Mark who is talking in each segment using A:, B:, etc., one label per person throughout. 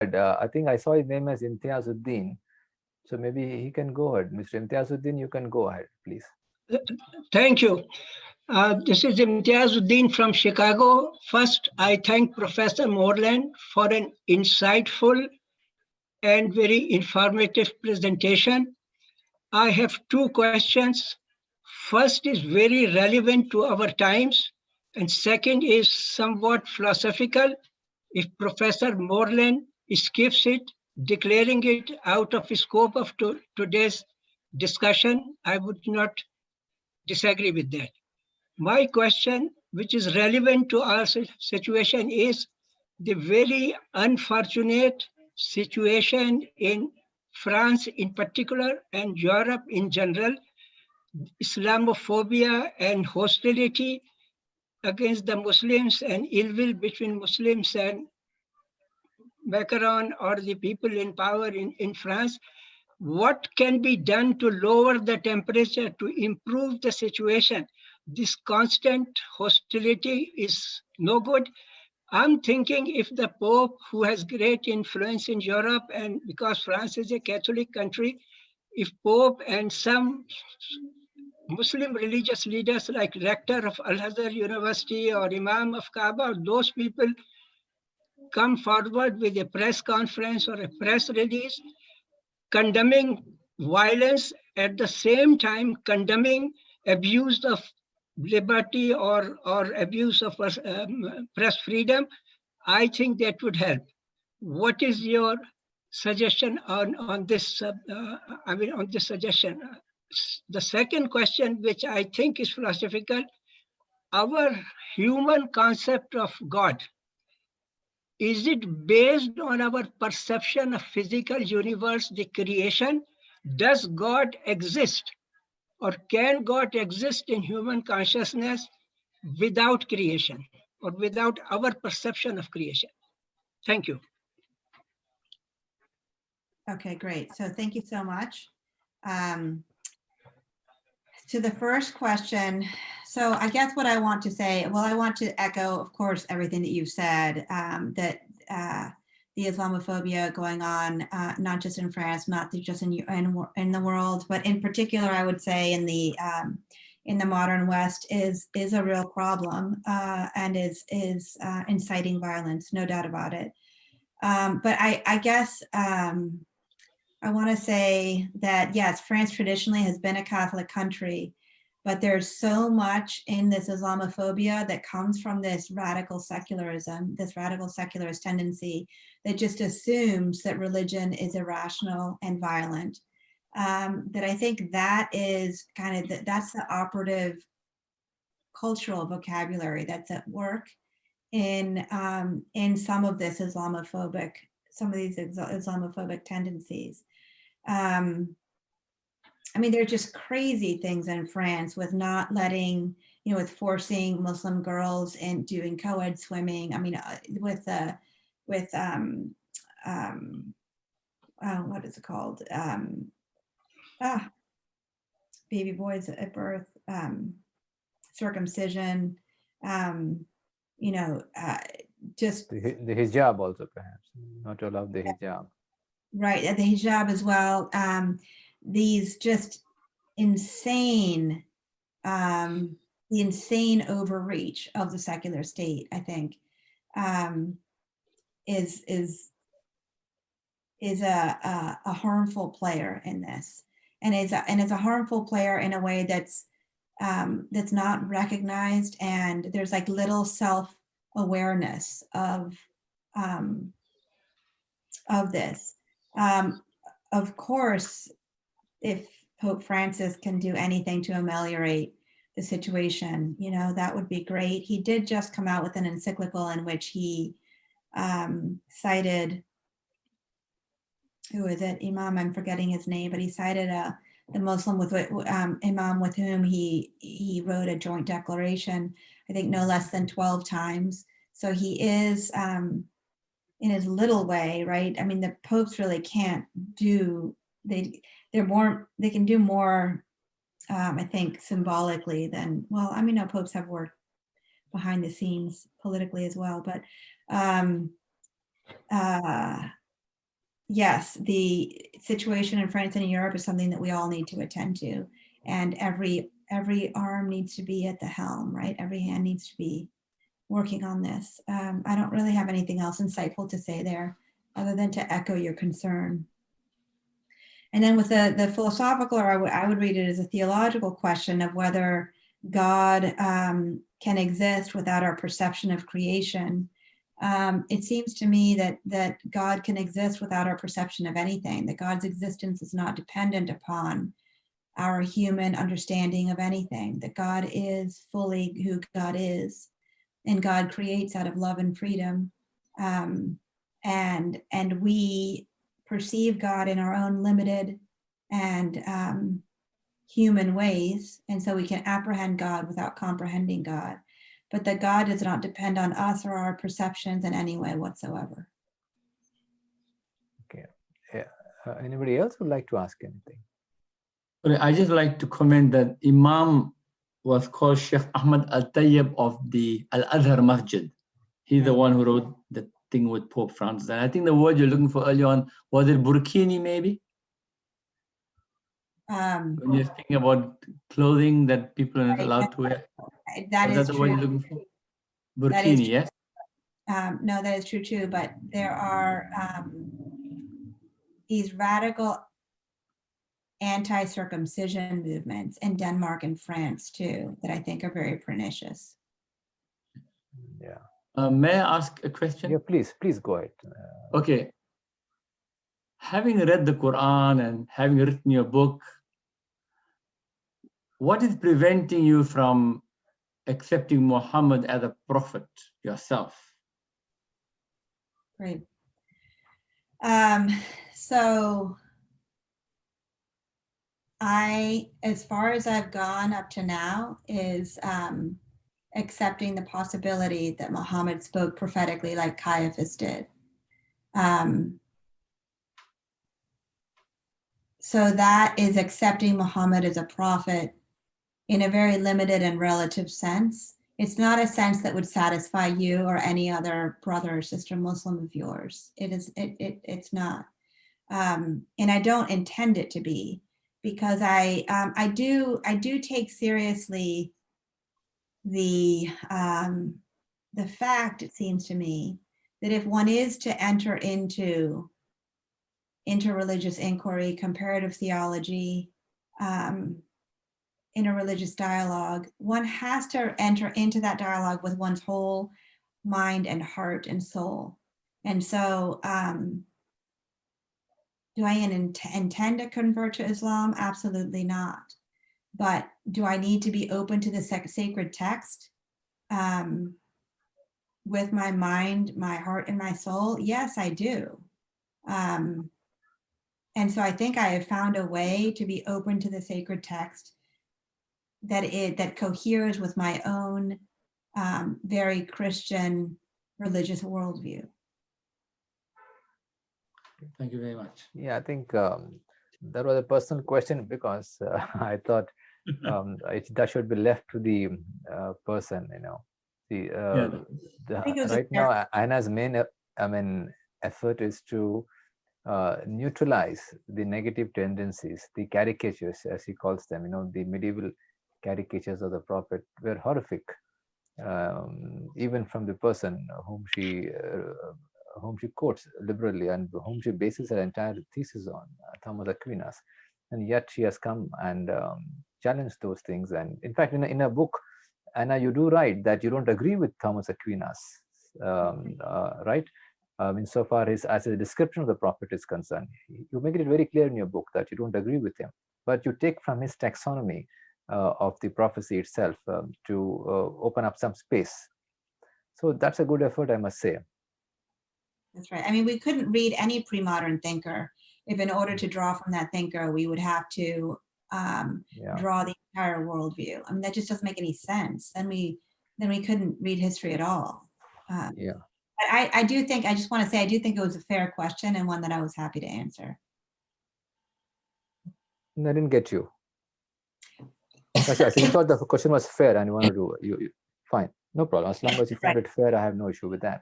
A: I think I saw his name as Imtiazuddin. So maybe he can go ahead. Mr. Imtiazuddin, you can go ahead, please.
B: Thank you. This is Imtiazuddin from Chicago. First, I thank Professor Moreland for an insightful and very informative presentation. I have two questions. First is very relevant to our times, and second is somewhat philosophical. If Professor Moreland skips it, declaring it out of scope of today's discussion, I would not disagree with that. My question, which is relevant to our situation, is the very unfortunate situation in France in particular and Europe in general, Islamophobia and hostility against the Muslims and ill will between Muslims and Macron or the people in power in France. What can be done to lower the temperature, to improve the situation? This constant hostility is no good. I'm thinking if the Pope, who has great influence in Europe, and because France is a Catholic country, if Pope and some Muslim religious leaders like rector of Al-Azhar University or Imam of Kaaba, those people come forward with a press conference or a press release condemning violence, at the same time condemning abuse of liberty or abuse of press freedom, I think that would help. What is your suggestion on this? On this suggestion. The second question, which I think is philosophical, our human concept of God, is it based on our perception of physical universe, the creation? Does God exist, or can God exist in human consciousness without creation or without our perception of creation? Thank you.
C: Okay, great. So thank you so much. To the first question, so I guess what I want to say, well, I want to echo, of course, everything that you've said, that the Islamophobia going on, not just in France, not just in the world, but in particular, I would say in the modern West is a real problem and is inciting violence, no doubt about it. But I guess I want to say that, yes, France traditionally has been a Catholic country, but there's so much in this Islamophobia that comes from this radical secularism, this radical secularist tendency that just assumes that religion is irrational and violent. That I think that is kind of, that's the operative cultural vocabulary that's at work in some of this Islamophobic, some of these Islamophobic tendencies. I mean, they're just crazy things in France with not letting, with forcing Muslim girls in doing co-ed swimming. I mean, with what is it called? Baby boys at birth, circumcision, just
A: the hijab also, perhaps not to allow the hijab.
C: Right, the hijab as well. These just insane, the insane overreach of the secular state, I think, is a harmful player in this, and is a harmful player in a way that's not recognized, and there's like little self-awareness of this. Of course, if Pope Francis can do anything to ameliorate the situation, that would be great. He did just come out with an encyclical in which he cited, who is it? Imam, I'm forgetting his name, but he cited the Muslim imam with whom he wrote a joint declaration, I think no less than 12 times. So he is, in his little way, right? I mean, the popes really can't do, they can do more, I think, symbolically than, well, I mean, no, popes have worked behind the scenes politically as well, but yes, the situation in France and in Europe is something that we all need to attend to. And every arm needs to be at the helm, right? Every hand needs to be working on this. I don't really have anything else insightful to say there other than to echo your concern. And then with the philosophical, or I would read it as a theological question of whether God can exist without our perception of creation. It seems to me that God can exist without our perception of anything, that God's existence is not dependent upon our human understanding of anything, that God is fully who God is, and God creates out of love and freedom. And we perceive God in our own limited and human ways, and so we can apprehend God without comprehending God, but that God does not depend on us or our perceptions in any way whatsoever.
A: Okay. Yeah. Anybody else would like to ask anything?
D: I just like to comment that Imam was called Sheikh Ahmad Al-Tayyib of the Al-Azhar Masjid. He's the one who wrote the thing with Pope Francis. And I think the word you're looking for earlier on, was it burkini maybe? When you're thinking about clothing that people are not allowed to wear.
C: That
D: Was
C: is
D: that the word you're
C: true.
D: looking for? Burkini, yes?
C: No, that is true too, but there are these radical anti-circumcision movements in Denmark and France too, that I think are very pernicious.
A: Yeah.
D: May I ask a question?
A: Yeah, please go ahead.
D: Okay. Having read the Quran and having written your book, what is preventing you from accepting Muhammad as a prophet yourself?
C: Great. So as far as I've gone up to now, is accepting the possibility that Muhammad spoke prophetically like Caiaphas did. So that is accepting Muhammad as a prophet in a very limited and relative sense. It's not a sense that would satisfy you or any other brother or sister Muslim of yours. It's not. And I don't intend it to be, because I do take seriously the fact, it seems to me, that if one is to enter into interreligious inquiry, comparative theology, interreligious dialogue, one has to enter into that dialogue with one's whole mind and heart and soul. And so, do I intend to convert to Islam? Absolutely not. But do I need to be open to the sacred text with my mind, my heart, and my soul? Yes, I do. And so I think I have found a way to be open to the sacred text that coheres with my own very Christian religious worldview.
D: Thank you very much.
A: Yeah, I think that was a personal question, because I thought that should be left to the person, you know. Right now, Anna's main effort is to neutralize the negative tendencies, the caricatures, as he calls them. You know, the medieval caricatures of the prophet were horrific, even from the person whom she quotes liberally and whom she bases her entire thesis on, Thomas Aquinas. And yet she has come and challenged those things. And in fact, in a book, Anna, you do write that you don't agree with Thomas Aquinas, right? Insofar as a description of the prophet is concerned. You make it very clear in your book that you don't agree with him, but you take from his taxonomy of the prophecy itself to open up some space. So that's a good effort, I must say.
C: That's right. I mean, we couldn't read any pre-modern thinker if, in order to draw from that thinker, we would have to draw the entire worldview. I mean, that just doesn't make any sense. Then we couldn't read history at all.
A: Yeah.
C: But I do think, I just want to say, I do think it was a fair question and one that I was happy to answer.
A: I didn't get you. Actually, I think you thought the question was fair and you wanted to, fine, no problem. As long as you found it fair, I have no issue with that.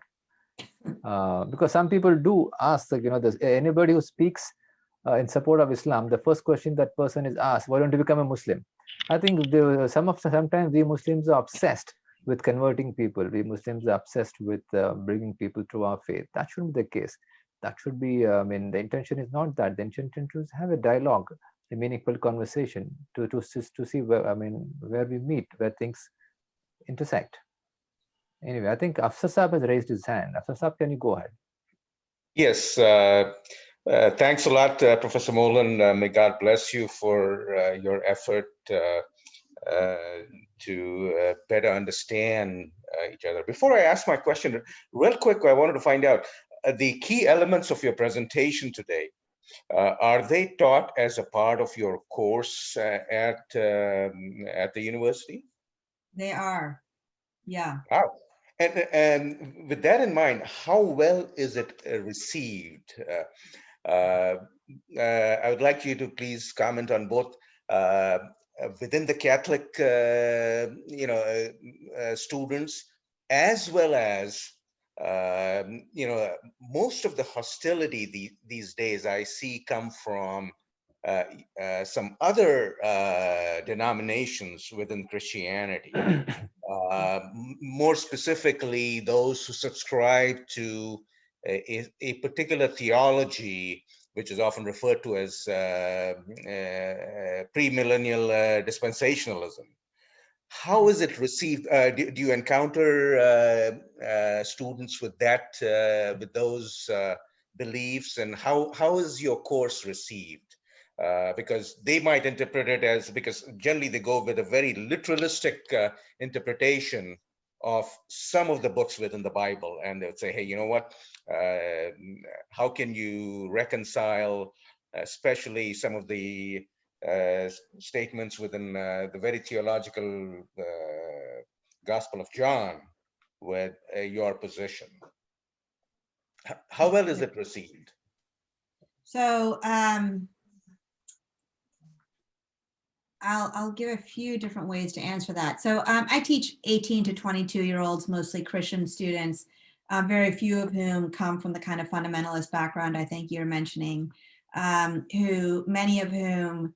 A: Because some people do ask, like, anybody who speaks in support of Islam, the first question that person is asked, why don't you become a Muslim? I think sometimes we Muslims are obsessed with converting people. We Muslims are obsessed with bringing people to our faith. That shouldn't be the case. That should be, the intention is not that. The intention is have a dialogue, a meaningful conversation to see where we meet, where things intersect. Anyway, I think Afsar Saab has raised his hand. Afsar Saab, can you go ahead?
E: Yes, thanks a lot, Professor Moreland. May God bless you for your effort to better understand each other. Before I ask my question, real quick, I wanted to find out the key elements of your presentation today. Are they taught as a part of your course at the university?
C: They are, yeah.
E: Wow. And with that in mind, how well is it received? I would like you to please comment on both within the Catholic, students, as well as, most of the hostility these days I see come from some other denominations within Christianity. More specifically, those who subscribe to a particular theology, which is often referred to as premillennial dispensationalism. How is it received? Do you encounter students with that, with those beliefs, and how is your course received? Because they might interpret it as, because generally they go with a very literalistic interpretation of some of the books within the Bible, and they'll say, hey, you know what, how can you reconcile especially some of the statements within the very theological Gospel of John with your position? How well is it received?
C: So I'll give a few different ways to answer that. So I teach 18 to 22-year-olds, mostly Christian students, very few of whom come from the kind of fundamentalist background I think you're mentioning, many of whom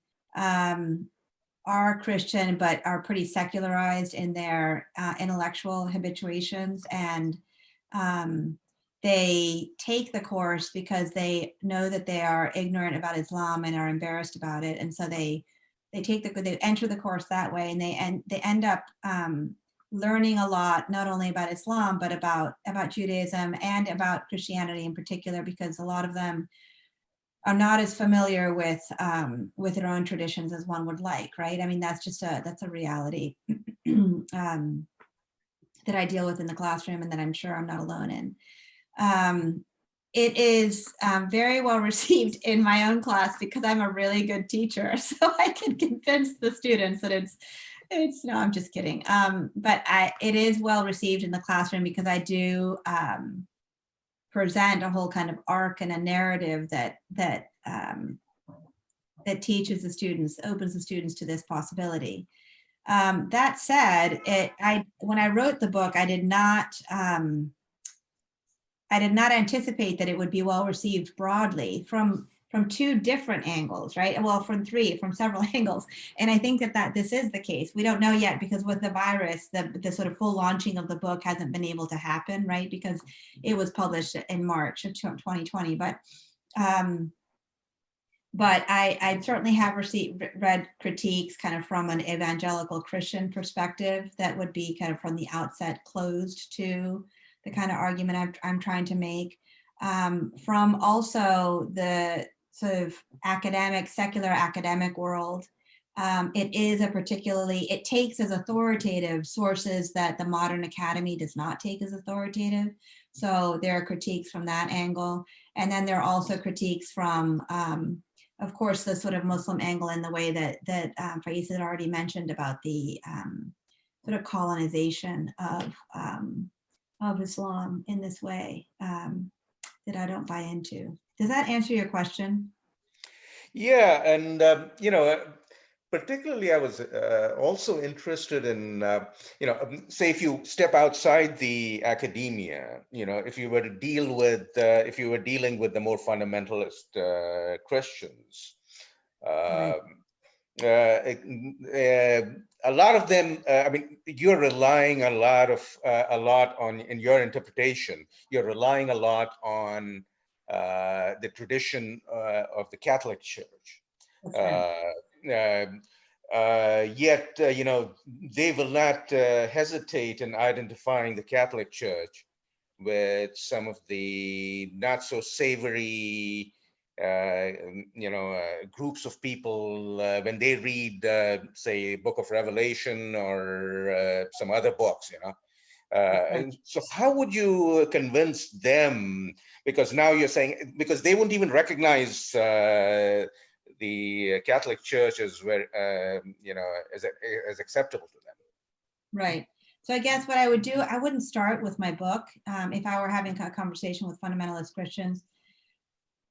C: are Christian, but are pretty secularized in their intellectual habituations. And they take the course because they know that they are ignorant about Islam and are embarrassed about it. And so they enter the course that way, and they end up learning a lot, not only about Islam, but about Judaism and about Christianity in particular, because a lot of them are not as familiar with their own traditions as one would like, right? I mean, that's a reality that I deal with in the classroom, and that I'm sure I'm not alone in. It is very well received in my own class because I'm a really good teacher, so I can convince the students that it's no, I'm just kidding. But it is well received in the classroom because I do present a whole kind of arc and a narrative that teaches the students, opens the students to this possibility. That said, when I wrote the book, I did not anticipate that it would be well received broadly from two different angles, right? Well, from several angles. And I think that this is the case. We don't know yet, because with the virus, the sort of full launching of the book hasn't been able to happen, right? Because it was published in March of 2020. But I certainly have read critiques kind of from an evangelical Christian perspective that would be kind of from the outset closed to the kind of argument I'm trying to make, from also the sort of secular academic world. It takes as authoritative sources that the modern academy does not take as authoritative. So there are critiques from that angle. And then there are also critiques from, of course, the sort of Muslim angle in the way that Faiz had already mentioned about the sort of colonization of Islam in this way, that I don't buy into. Does that answer your question?
E: Yeah, and particularly, I was also interested in, say if you step outside the academia, if you were to deal with, if you were dealing with the more fundamentalist Christians,
C: Right.
E: A lot of them, I mean, you're relying a lot on, in your interpretation, you're relying a lot on the tradition of the Catholic Church.
C: That's right.
E: Yet, they will not hesitate in identifying the Catholic Church with some of the not so savory, groups of people when they read, say, Book of Revelation or some other books, And so how would you convince them? Because now you're saying, because they won't even recognize the Catholic Church as as acceptable to them.
C: Right. So I guess what I would do, I wouldn't start with my book. If I were having a conversation with fundamentalist Christians,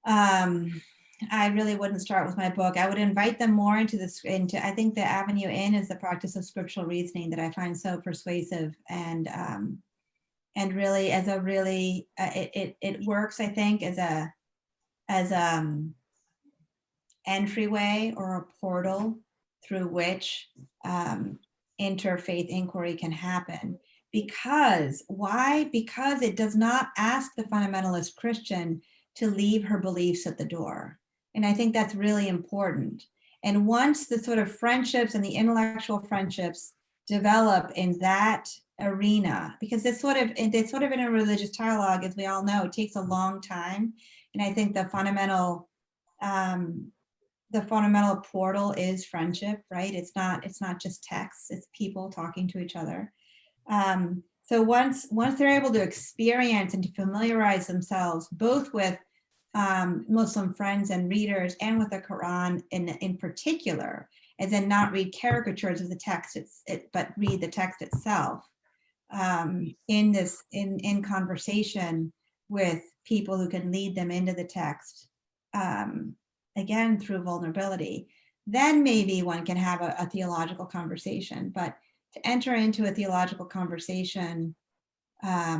C: I really wouldn't start with my book. I would invite them more into this, I think the avenue in is the practice of scriptural reasoning that I find so persuasive and really it works, I think, as entryway or a portal through which interfaith inquiry can happen. Because why? Because it does not ask the fundamentalist Christian to leave her beliefs at the door. And I think that's really important. And once the sort of friendships and the intellectual friendships develop in that arena, because it's sort of in a religious dialogue, as we all know, it takes a long time. And I think the fundamental portal is friendship, right? It's not just text, it's people talking to each other. So once they're able to experience and to familiarize themselves both with Muslim friends and readers and with the Quran in particular, and then not read caricatures of the text, but read the text itself in conversation with people who can lead them into the text, again, through vulnerability, then maybe one can have a theological conversation. But to enter into a theological conversation at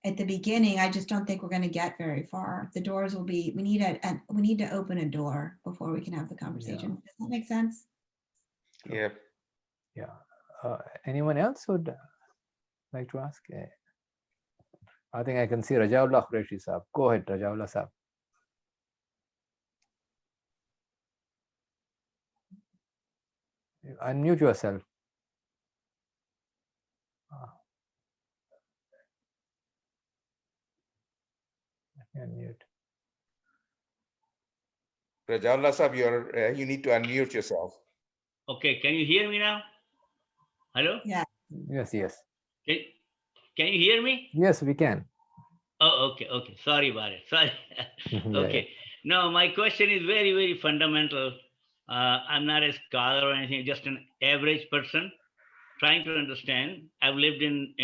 C: the beginning, I just don't think we're going to get very far. The doors will be, we need to open a door before we can have the conversation. Does that make sense?
E: Yeah.
A: Yeah. Anyone else would like to ask? I think I can see Rajaullah Qureshi Saab. Go ahead, Rajaullah Saab. Unmute yourself. Unmute.
E: Rajaullah Sahab, you need to unmute yourself.
F: Okay, can you hear me now? Hello?
C: Yeah.
A: Yes, yes.
F: Can you hear me?
A: Yes, we can.
F: Oh, okay. Sorry about it. Sorry. Okay.
A: Yeah.
F: No, my question is very, very fundamental. I'm not a scholar or anything, just an average person trying to understand. I've lived in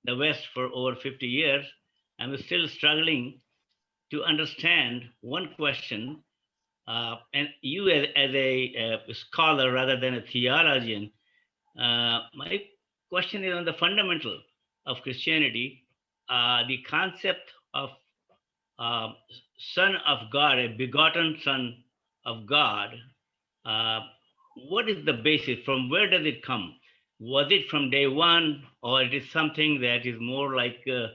F: the West for over 50 years. I'm still struggling to understand one question. And you as a scholar rather than a theologian, my question is on the fundamental of Christianity, the concept of Son of God, a begotten Son of God. What is the basis? From where does it come? Was it from day one, or it is something that is more like a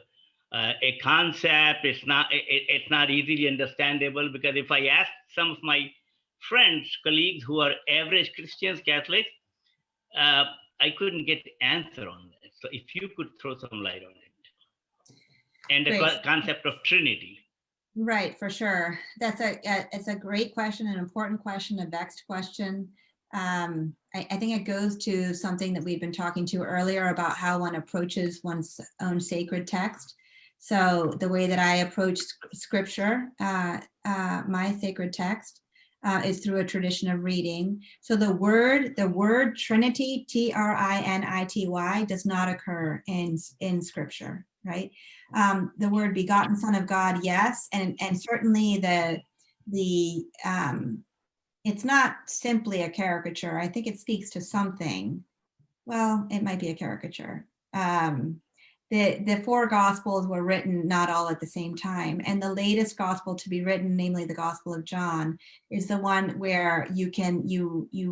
F: concept? It's not easily understandable, because if I ask some of my friends, colleagues who are average Christians, Catholics, I couldn't get the answer on that. So if you could throw some light on it. And the concept of Trinity.
C: Right, for sure. It's a great question, an important question, a vexed question. I think it goes to something that we've been talking to earlier about how one approaches one's own sacred text. So the way that I approach scripture, my sacred text, is through a tradition of reading. So the word Trinity, Trinity, does not occur in scripture, right? The word begotten Son of God, yes, and certainly the it's not simply a caricature. I think it speaks to something. Well, it might be a caricature. The four gospels were written not all at the same time, and the latest gospel to be written, namely the Gospel of John, is the one where you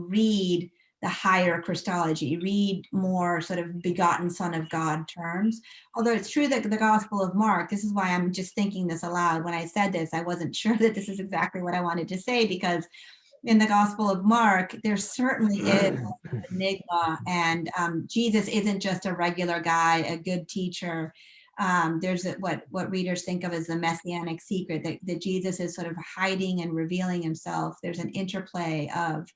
C: read the higher Christology, read more sort of begotten Son of God terms. Although it's true that the Gospel of Mark, this is why I'm just thinking this aloud. When I said this, I wasn't sure that this is exactly what I wanted to say, because in the Gospel of Mark, there certainly is an enigma, and Jesus isn't just a regular guy, a good teacher. There's what readers think of as the messianic secret, that Jesus is sort of hiding and revealing himself. There's an interplay of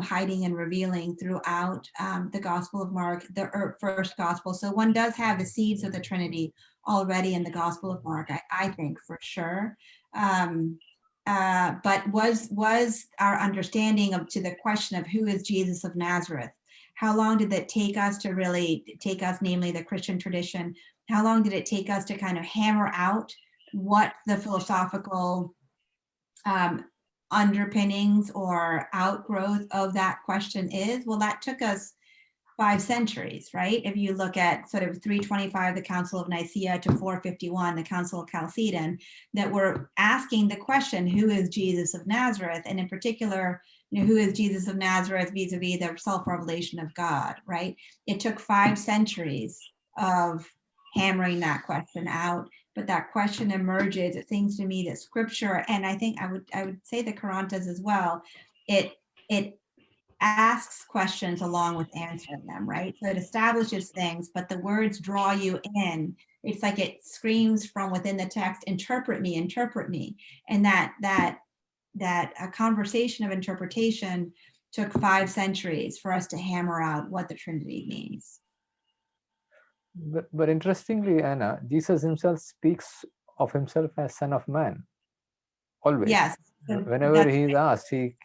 C: hiding and revealing throughout the Gospel of Mark, the first Gospel. So one does have the seeds of the Trinity already in the Gospel of Mark, I think, for sure. But was our understanding to the question of who is Jesus of Nazareth? How long did that take us to really take us, namely the Christian tradition? How long did it take us to kind of hammer out what the philosophical underpinnings or outgrowth of that question is? Well, that took us 5 centuries, right? If you look at sort of 325, the Council of Nicaea, to 451, the Council of Chalcedon, that were asking the question, who is Jesus of Nazareth? And in particular, who is Jesus of Nazareth vis-a-vis the self-revelation of God, right? It took 5 centuries of hammering that question out, but that question emerges. It seems to me that scripture, and I think I would say the Quran does as well, it asks questions along with answering them, right? So it establishes things, but the words draw you in. It's like it screams from within the text, interpret me, interpret me. And that a conversation of interpretation took 5 centuries for us to hammer out what the Trinity means.
A: But interestingly, Anna, Jesus himself speaks of himself as Son of Man. Always.
C: Yes.
A: Whenever he is asked, he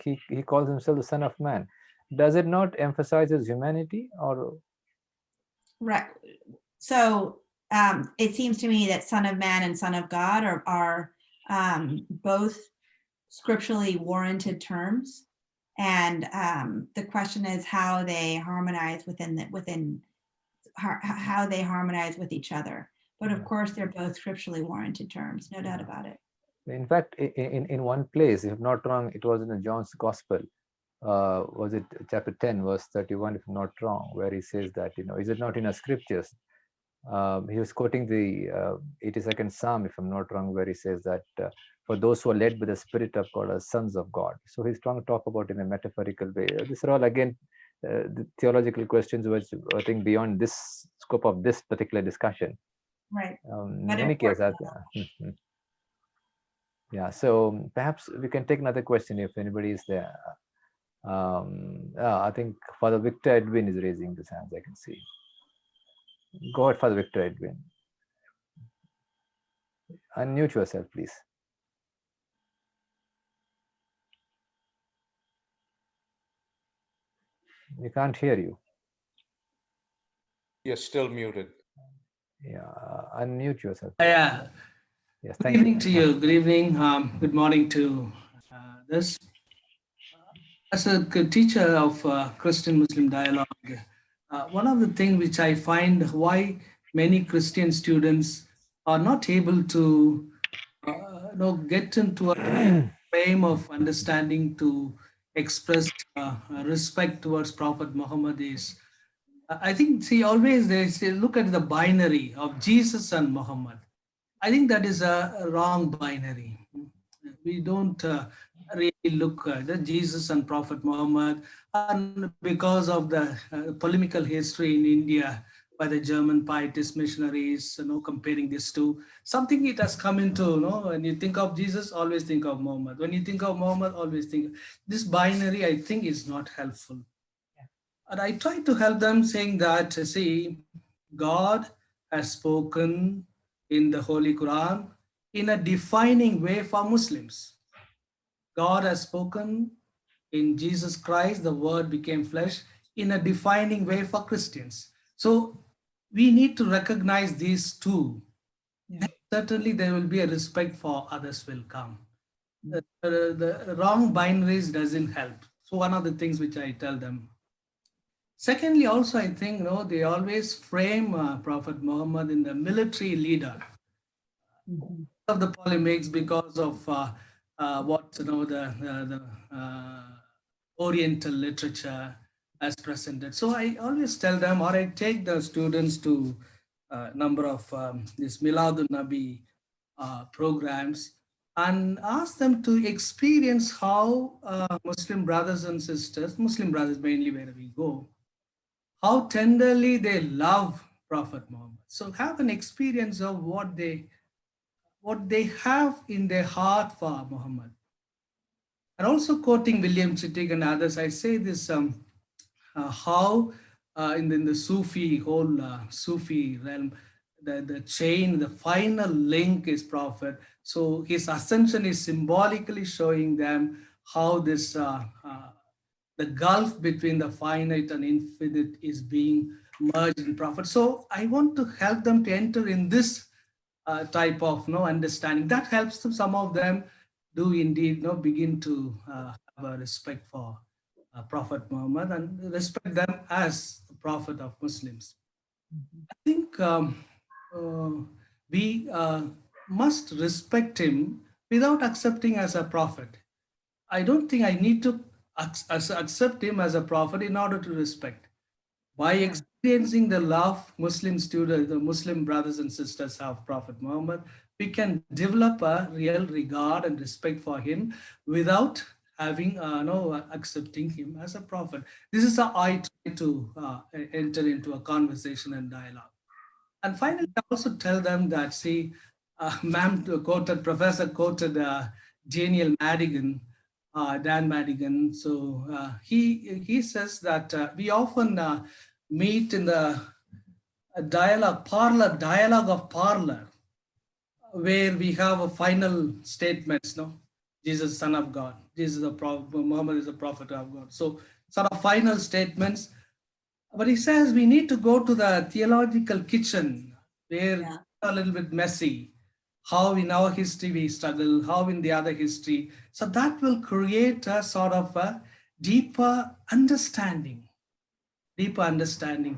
A: calls himself the Son of Man. Does it not emphasize his humanity, or?
C: Right. So it seems to me that Son of Man and Son of God are both scripturally warranted terms, and the question is how they harmonize how they harmonize with each other. But of course, they're both scripturally warranted terms, no doubt about it.
A: In fact, in one place, if I'm not wrong, it was in the John's Gospel. Was it chapter 10, verse 31, if I'm not wrong, where he says that, is it not in our scriptures? He was quoting the 82nd Psalm, if I'm not wrong, where he says that for those who are led by the Spirit of God are sons of God. So he's trying to talk about in a metaphorical way. These are all, again, the theological questions which I think beyond this scope of this particular discussion.
C: Right.
A: In any case, yeah, so perhaps we can take another question if anybody is there. I think Father Victor Edwin is raising his hands, I can see. Go ahead, Father Victor Edwin. Unmute yourself, please. We can't hear you.
E: You're still muted.
A: Yeah, unmute yourself.
G: Yeah.
A: Yes,
G: Good
A: thank
G: evening
A: you.
G: to you. Good evening. Good morning to this. As a teacher of Christian-Muslim dialogue, one of the things which I find why many Christian students are not able to get into a frame of understanding to express respect towards Prophet Muhammad is, I think, always they say, look at the binary of Jesus and Muhammad. I think that is a wrong binary. We don't really look at Jesus and Prophet Muhammad, and because of the polemical history in India by the German pietist missionaries, comparing these two, something it has come into, when you think of Jesus, always think of Muhammad. When you think of Muhammad, always think. This binary, I think, is not helpful. And I try to help them saying that, see, God has spoken in the Holy Quran in a defining way for Muslims. God has spoken in Jesus Christ, the word became flesh, in a defining way for Christians. So we need to recognize these two. Then certainly there will be a respect for others will come. the wrong binaries doesn't help. So one of the things which I tell them. Secondly, also I think they always frame Prophet Muhammad in the military leader of the polemics because of what the Oriental literature as presented. So I always tell them, or I take the students to a number of these Miladun Nabi programs and ask them to experience how Muslim brothers and sisters, Muslim brothers mainly where we go, how tenderly they love Prophet Muhammad. So have an experience of what they have in their heart for Muhammad. And also quoting William Chittick and others, I say this, how in the Sufi, whole Sufi realm, the chain, the final link is Prophet. So his ascension is symbolically showing them how this, the gulf between the finite and infinite is being merged in Prophet. So I want to help them to enter in this type of understanding. That helps them, some of them do indeed begin to have a respect for Prophet Muhammad and respect them as the Prophet of Muslims. I think we must respect him without accepting as a prophet. I don't think I need to accept him as a prophet in order to respect. By experiencing the love Muslim students, the Muslim brothers and sisters have Prophet Muhammad, we can develop a real regard and respect for him without having accepting him as a prophet. This is how I try to enter into a conversation and dialogue. And finally, I also tell them that, see, Professor quoted Daniel Madigan, Dan Madigan. So he says that we often meet in the dialogue of parlor, where we have a final statements, Jesus, Son of God, Jesus, the prophet, Muhammad is the prophet of God. So sort of final statements. But he says we need to go to the theological kitchen, where it's a little bit messy. How in our history we struggle, how in the other history. So that will create a sort of a deeper understanding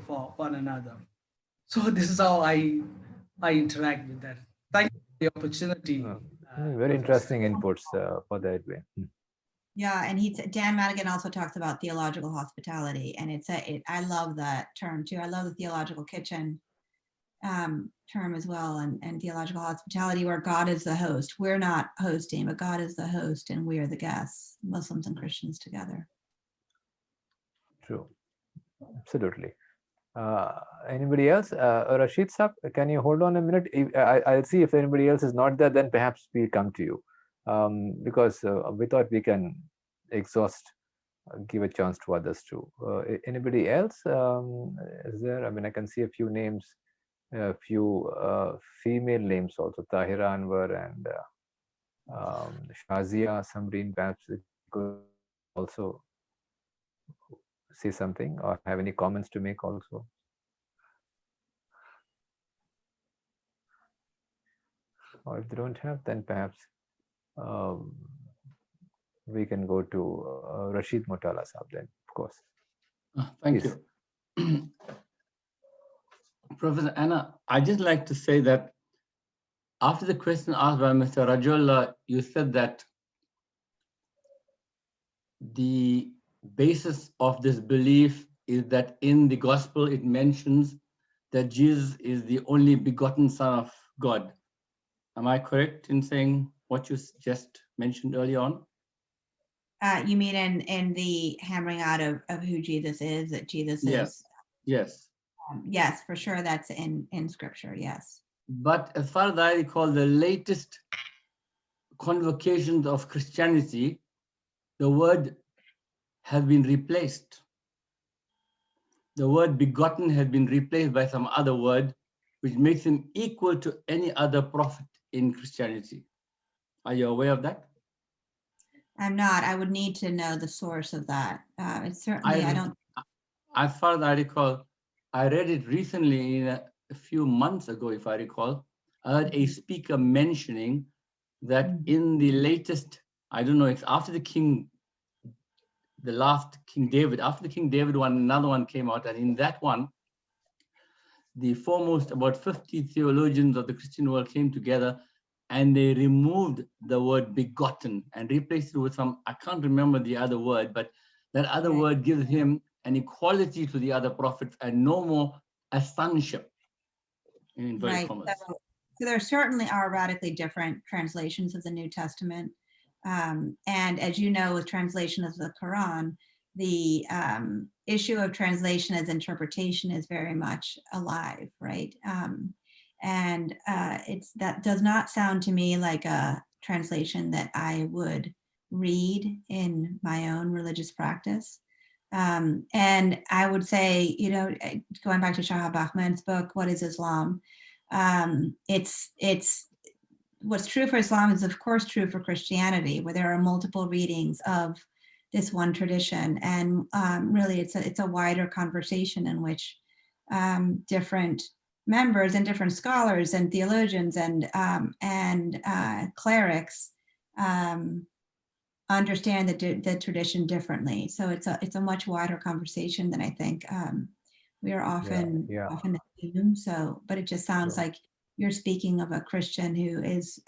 G: for one another. So this is how I interact with that. Thank you for the opportunity.
A: Very interesting inputs for that way.
C: Yeah, and Dan Madigan also talks about theological hospitality, and I love that term too. I love the theological kitchen term as well, and theological hospitality, where God is the host. We're not hosting, but God is the host, and we are the guests, Muslims and Christians together.
A: True, absolutely. Anybody else? Rashid Saab, can you hold on a minute? I'll see if anybody else is not there, then perhaps we'll come to you. Because we thought we can give a chance to others too. Anybody else? Is there? I mean, I can see a few names, a few female names also, Tahira Anwar and Shazia Samreen. Perhaps you could also say something or have any comments to make also. Or if they don't have, then perhaps we can go to Rashid Motala Saab then, of course.
D: Thank you. Professor Anna, I'd just like to say that after the question asked by Mr. Rajullah, you said that the basis of this belief is that in the gospel it mentions that Jesus is the only begotten Son of God. Am I correct in saying what you just mentioned early on?
C: You mean in the hammering out of who Jesus is, that Jesus is?
D: Yes.
C: Yes, for sure. That's in scripture. Yes.
D: But as far as I recall, the latest convocations of Christianity, the word has been replaced. The word begotten has been replaced by some other word, which makes him equal to any other prophet in Christianity. Are you aware of that?
C: I'm not. I would need to know the source of that. It's certainly, I don't.
D: As far as I recall, I read it recently a few months ago, if I recall. I heard a speaker mentioning that in the latest I don't know, it's after the last King David, after the King David one, another one came out, and in that one, the foremost, about 50 theologians of the Christian world came together, and they removed the word begotten and replaced it with some, I can't remember the other word, but that other word gives him an equality to the other prophets and no more a sonship, in inverted commas.
C: So there certainly are radically different translations of the New Testament. And as you know, with translation of the Quran, the issue of translation as interpretation is very much alive, right? That does not sound to me like a translation that I would read in my own religious practice. And I would say, you know, going back to Shahab Ahmed's book, What is Islam? It's what's true for Islam is of course true for Christianity, where there are multiple readings of this one tradition, and really it's a wider conversation in which different members and different scholars and theologians and clerics understand the tradition differently. So it's a much wider conversation than I think we are often assumed. So, but it just sounds like you're speaking of a Christian who is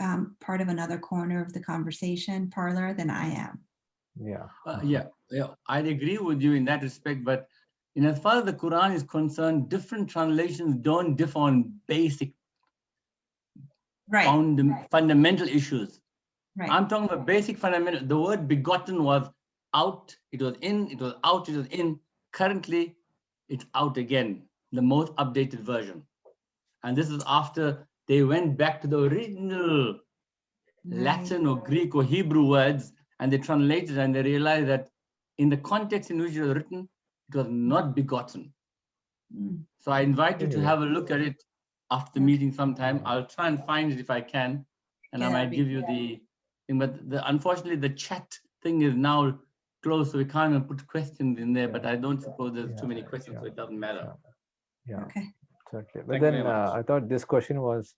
C: part of another corner of the conversation parlor than I am.
D: Yeah, I'd agree with you in that respect, but as far as the Quran is concerned, different translations don't differ on basic fundamental issues. Right. I'm talking about basic fundamental. The word begotten was out, it was in, it was out, it was in. Currently, it's out again, the most updated version. And this is after they went back to the original Latin or Greek or Hebrew words, and they translated and they realized that in the context in which it was written, it was not begotten. So I invite you to have a look at it after the meeting sometime. I'll try and find it if I can, and I might give you the thing. But unfortunately, the chat thing is now closed, so we can't even put questions in there. But I don't suppose there's too many questions, so it doesn't matter.
A: Certainly. But then I thought this question was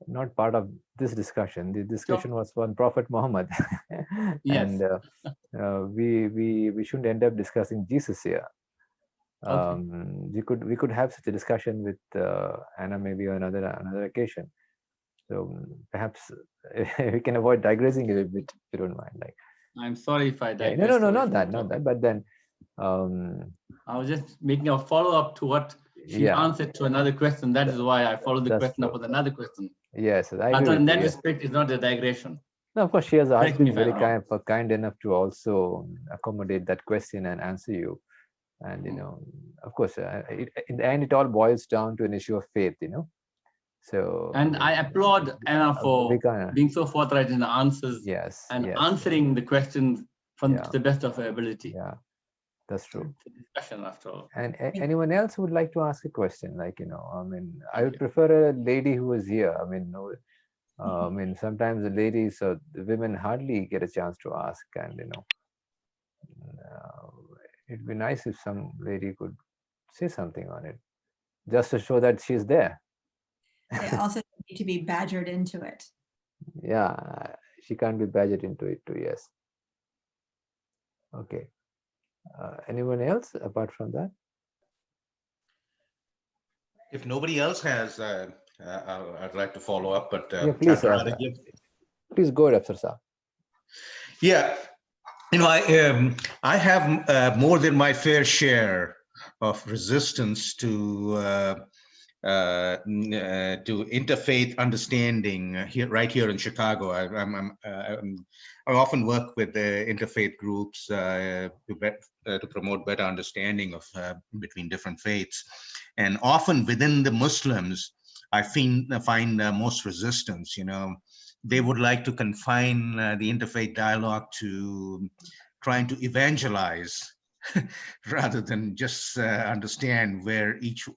A: not part of this discussion. The discussion was on Prophet Muhammad, and we shouldn't end up discussing Jesus here. We could have such a discussion with Anna maybe on another occasion. So perhaps we can avoid digressing a little bit, if you don't mind. Like,
D: I'm sorry if I digress.
A: No, not that. But then
D: I was just making a follow up to what she answered to another question. That is why I followed the question up with another question.
A: Yes, I
D: agree.
A: In
D: that respect, is not a digression.
A: No, of course, she has been very kind enough to also accommodate that question and answer you. And of course, in the end, it all boils down to an issue of faith. So.
D: And I applaud Anna for being so forthright in the answers. Answering the questions to the best of her ability.
A: Yeah, that's true.
D: It's a discussion after all.
A: And anyone else who would like to ask a question? Like, I mean, I would prefer a lady who is here. I mean, sometimes the ladies or the women hardly get a chance to ask, and it'd be nice if some lady could say something on it, just to show that she's there.
C: They also need to be badgered into it.
A: Yeah, she can't be badgered into it too. Yes. Okay. Anyone else apart from that?
E: If nobody else has, I'd like to follow up, but
A: please, please go ahead, Afsar Saab.
E: Yeah, I have more than my fair share of resistance to interfaith understanding right here in Chicago. I often work with the interfaith groups to promote better understanding of between different faiths, and often within the Muslims, I find most resistance. They would like to confine the interfaith dialogue to trying to evangelize rather than just understand where each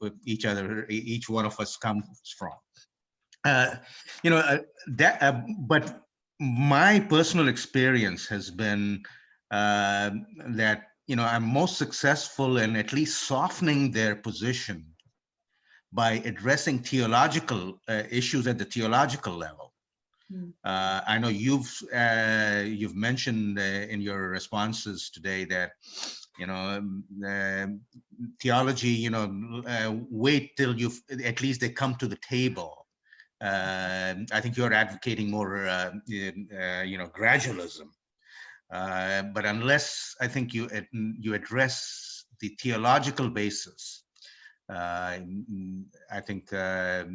E: one of us comes from. But my personal experience has been that I'm most successful in at least softening their position by addressing theological issues at the theological level. I know you've mentioned in your responses today that theology, wait till at least they come to the table. I think you're advocating more, gradualism. But unless I think you address the theological basis, I think at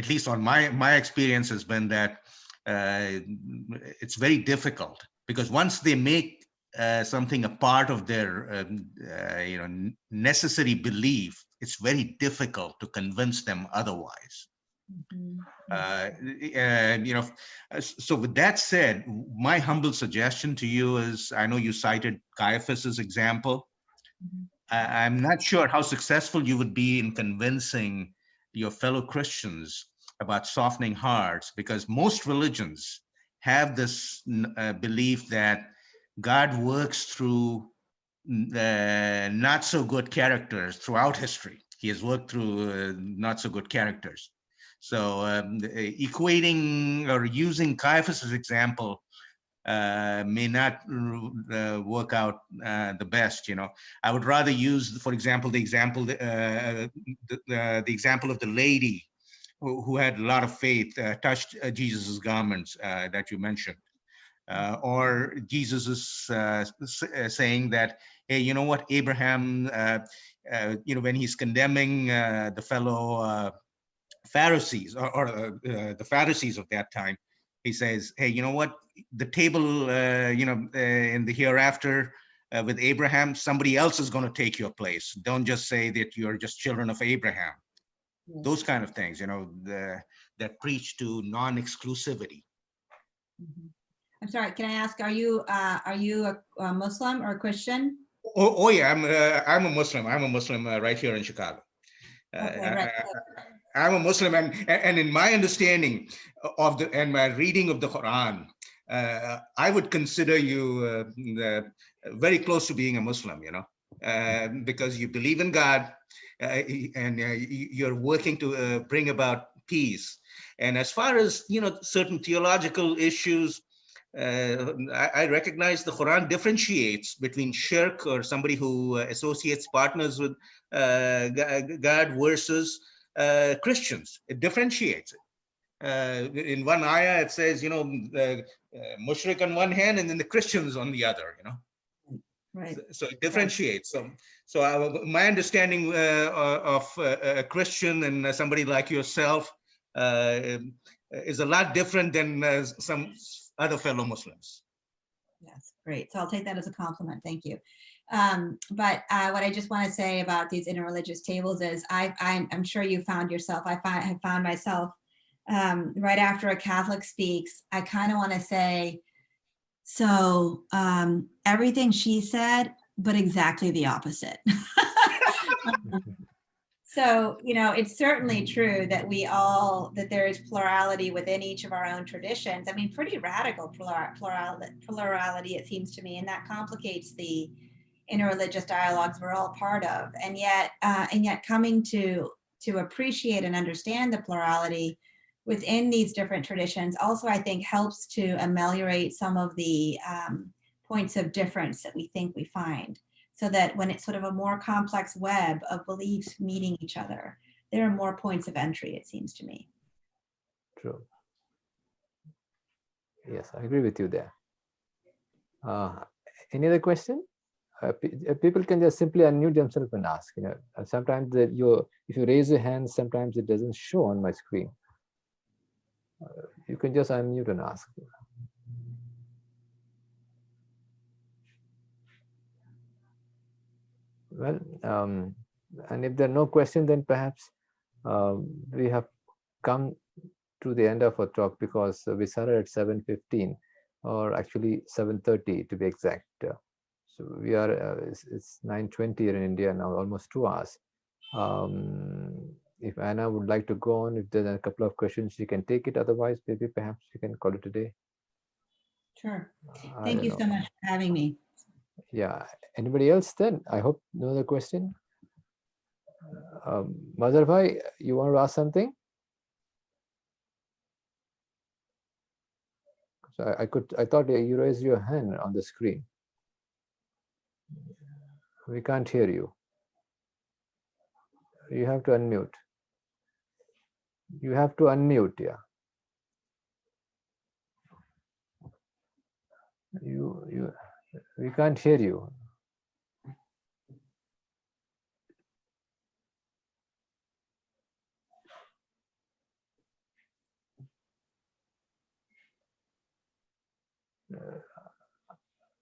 E: least on my experience has been that it's very difficult, because once they make something a part of their necessary belief, it's very difficult to convince them otherwise. So with that said, my humble suggestion to you is, I know you cited Caiaphas's example. I'm not sure how successful you would be in convincing your fellow Christians about softening hearts, because most religions have this belief that God works through not so good characters throughout history. He has worked through not so good characters. So equating or using Caiaphas's example may not work out the best. I would rather use, for example, the example of the lady who had a lot of faith, touched Jesus's garments that you mentioned, or Jesus is saying that, hey, you know what, Abraham, when he's condemning the fellow Pharisees or the Pharisees of that time, he says, hey, you know what, the table, in the hereafter with Abraham, somebody else is going to take your place. Don't just say that you're just children of Abraham. Yes. Those kind of things, that preach to non-exclusivity.
C: I'm sorry, can I ask, are you a Muslim or a Christian?
E: Oh yeah, I'm a Muslim. I'm a Muslim right here in Chicago. Okay, right. I'm a Muslim, and in my understanding of and my reading of the Quran, I would consider you very close to being a Muslim, because you believe in God, and you're working to bring about peace. And as far as certain theological issues, I recognize the Quran differentiates between shirk, or somebody who associates partners with God, versus Christians. It differentiates it. In one ayah, it says, mushrik on one hand and then the Christians on the other, Right. So it differentiates. Right. So my understanding of a Christian and somebody like yourself is a lot different than some other fellow Muslims.
C: Yes, great. So I'll take that as a compliment. Thank you. But what I just want to say about these interreligious tables is I'm sure you found yourself, I found myself right after a Catholic speaks, I kind of want to say, so everything she said, but exactly the opposite. So, it's certainly true that that there is plurality within each of our own traditions. I mean, pretty radical plurality, it seems to me, and that complicates the interreligious dialogues we're all part of. And yet coming to appreciate and understand the plurality within these different traditions also, I think, helps to ameliorate some of the points of difference that we think we find. So that when it's sort of a more complex web of beliefs meeting each other, there are more points of entry, it seems to me.
A: True. Yes, I agree with you there. Any other question? People can just simply unmute themselves and ask. Sometimes if you raise your hand, sometimes it doesn't show on my screen. You can just unmute and ask. Well, and if there are no questions, then perhaps we have come to the end of our talk, because we started at 7:15, or actually 7:30 to be exact. So we are, it's 9:20 here in India now, almost 2 hours. If Anna would like to go on, if there's a couple of questions, she can take it. Otherwise, maybe perhaps you can call it a day.
C: Sure. Thank you so much for having me.
A: Yeah. Anybody else then? I hope no other question. Mazhar Bhai, you want to ask something? So I thought you raised your hand on the screen. We can't hear you. You have to unmute. You have to unmute, yeah. We can't hear you.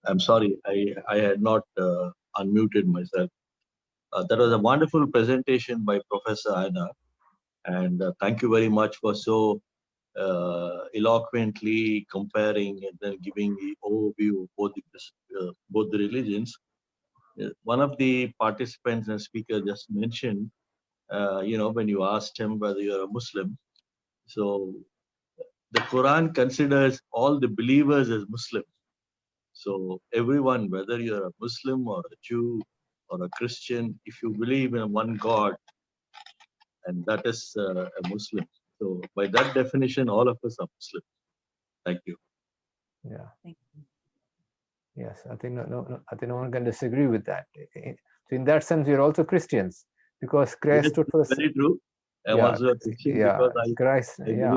H: I'm sorry, I had not unmuted myself. That was a wonderful presentation by Professor Anna, and thank you very much for so eloquently comparing and then giving the overview of both the religions. One of the participants and speaker just mentioned, when you asked him whether you're a Muslim, so the Quran considers all the believers as Muslims. So everyone, whether you're a Muslim or a Jew or a Christian, if you believe in one God, and that is a Muslim. So by that definition, all of us are Muslims. Thank you.
A: Yeah.
C: Thank you.
A: Yes, I think I think no one can disagree with that. So in that sense, we're also Christians because Christ
H: Yes,
A: stood for the.
H: very true. I'm
A: Yeah,
H: also a Christian
A: yeah,
H: because
A: Christ. Yeah,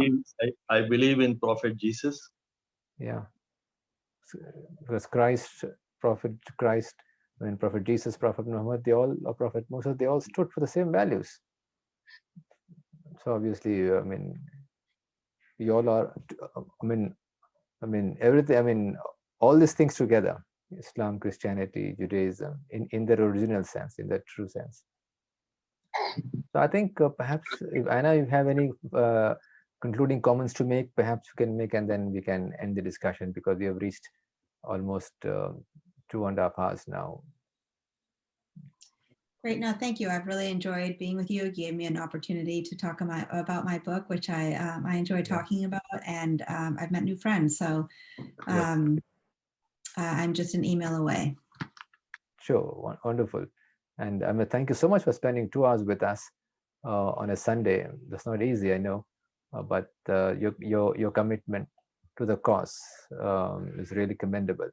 H: I believe in Prophet Jesus.
A: yeah. Because Christ, Prophet Christ, when Prophet Jesus, Prophet Muhammad, or Prophet Musa, they all stood for the same values. So obviously, I mean, we all are. I mean, everything. I mean, all these things together: Islam, Christianity, Judaism, in their original sense, in their true sense. So I think perhaps if Anna, you have any concluding comments to make, perhaps you can make, and then we can end the discussion because we have reached almost 2.5 hours now.
C: Great. No, thank you. I've really enjoyed being with you. It gave me an opportunity to talk about my book, which I enjoy talking about, and I've met new friends. So I'm just an email away.
A: Sure, wonderful. And I mean, thank you so much for spending 2 hours with us on a Sunday. That's not easy, I know, but your commitment to the cause is really commendable.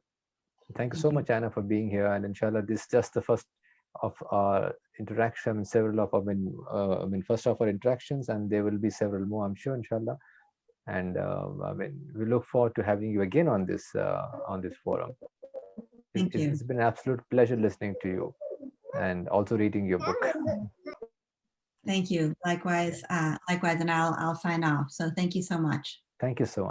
A: Thank you so much, Anna, for being here. And inshallah, this is just the first of our interaction, several of first of our interactions, and there will be several more, I'm sure, inshallah. And I mean, we look forward to having you again on this forum.
C: Thank you.
A: It's been an absolute pleasure listening to you and also reading your book.
C: Thank you. Likewise, and I'll sign off. So thank you so much.
A: Thank you so much.